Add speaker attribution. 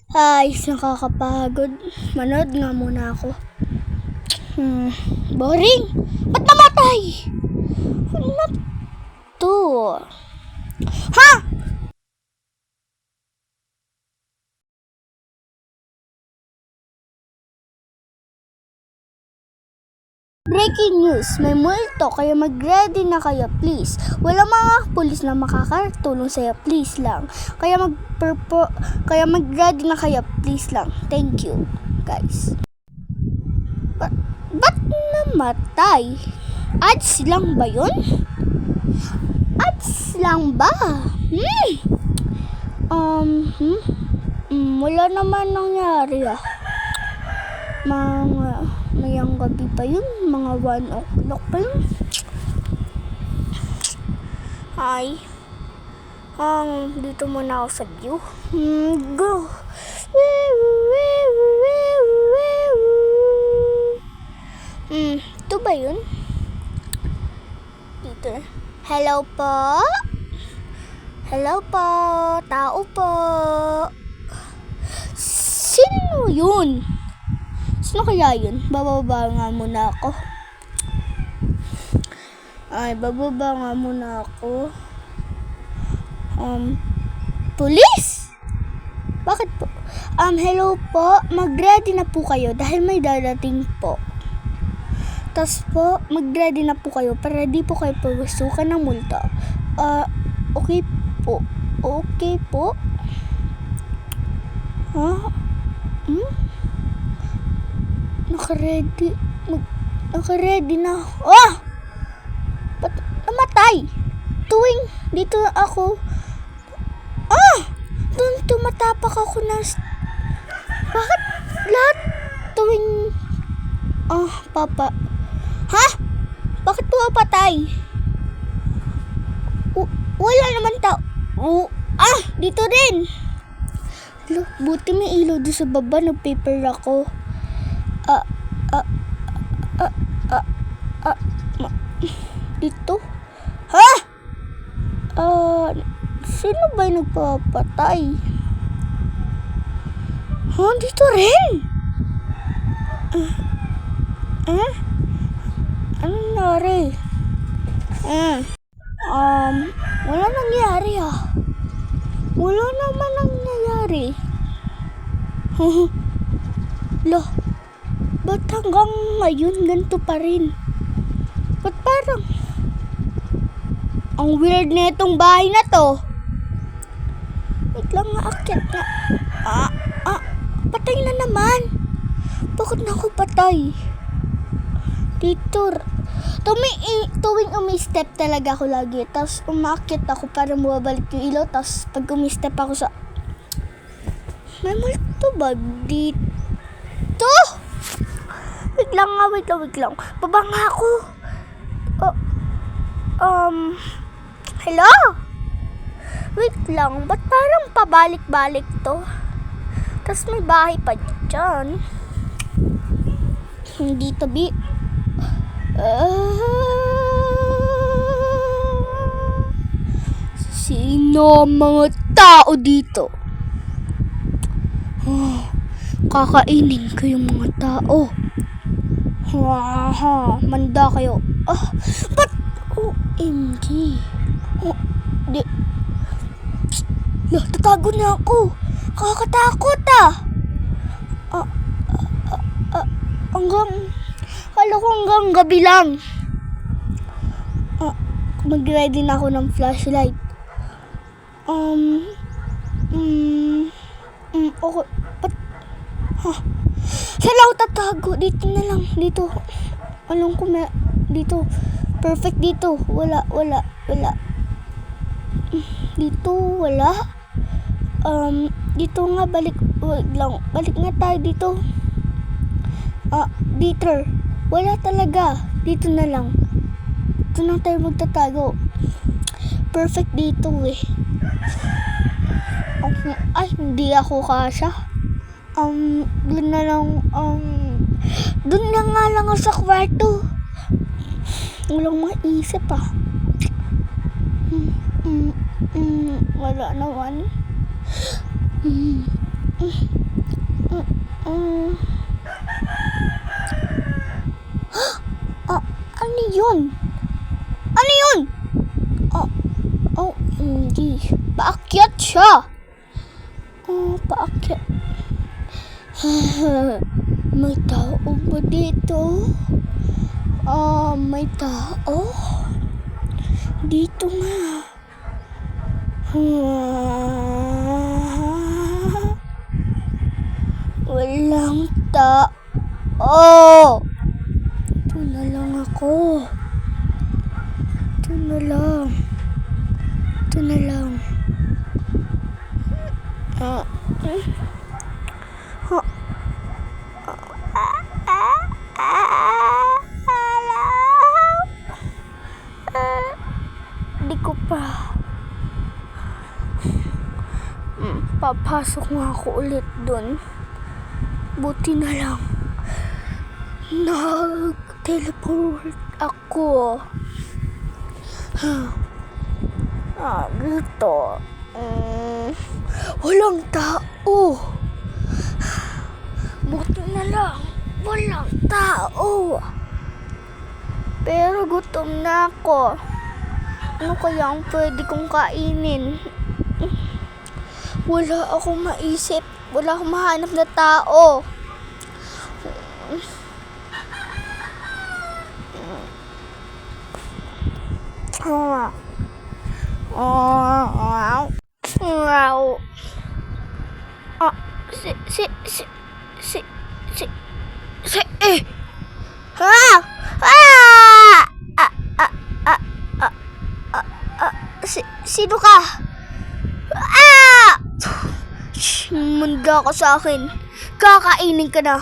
Speaker 1: Ay, nakakapagod. Manood nga muna ako. Boring. Ba't namatay? Ano to? Ha? Breaking news, may multo kaya mag-ready na kayo please. Walang mga pulis na makakatulong sa'yo, please lang. Kaya mag-ready na kayo please lang. Thank you, guys. Ba't namatay? Ads lang ba yun? Ads lang ba? Wala naman nangyari Mayang gabi pa yun, mga 1 o'clock pa yun. Hi. Dito muna ako sa view. Go. Ito ba yun? Dito. Hello po? Hello po? Tao po? Sino yun? Sino kaya yun? Bababa nga muna ako. Bababa nga muna ako. Police? Bakit po? Hello po. Mag-ready na po kayo dahil may dadating po. Tas po, mag-ready na po kayo para di po kayo pagsukan ng multa. Okay po. Okay po? Naka-ready na. Ba't namatay? Tuwing dito ako. Tumatapak ako na. Bakit lahat tuwing papa? Bakit pumapatay? Wala naman tao. Dito rin. Buti may ilaw doon sa baba. Nag-paper ako. Dito? Sino ba yung nagpapatay? Dito rin? Ano nangyari? Wala nangyari Wala naman nangyari. Ba't hanggang ngayon ganito pa rin? Ba't parang ang weird na itong bahay na to? Wait lang, aakyat na. Patay na naman. Bakit na ako patay? Dito. Tuwing umi-step talaga ako lagi. Tapos umakyat ako para mabalik yung ilaw. Tapos pag umi-step ako sa... May multo ba dito? Wait lang. Baba nga ako. Hello? Wait lang, ba't parang pabalik-balik to? Tapos may bahay pa dyan. Hindi tabi. Sino ang mga tao dito? Kakainin ko yung mga tao. Manda kayo. Ba't? OMG. Tatago na ako. Kakatakot hanggang gabi lang. Mag-ready na ako ng flashlight. Okay. Saan ako tatago? Dito na lang. Dito. Alam ko na. Dito. Perfect dito. Wala. Dito, wala. Dito nga, balik lang. Balik nga tayo dito. Dito. Wala talaga. Dito na lang. Dito na tayo magtatago. Perfect dito hindi ako kasya. Doon na lang, doon na nga lang ako sa kwarto. Walang maisip wala naman. Um, ano yun? Ano yun? Hindi. Paakyat siya. Paakyat. May tao ba dito? May tao? Dito nga. Walang tao. Ito na lang ako. Ito na lang. Ito na lang. Di ko pa. Papasok nga ako ulit dun. Buti na lang. Nag-teleport ako. Dito. Walang tao. Buti na lang. Walang tao. Pero gutom na ako. Ano kaya ang pwede kong kainin? Wala akong maisip. Wala akong mahanap na tao. Sino ka? Manda ka sa akin. Kakainin ka na.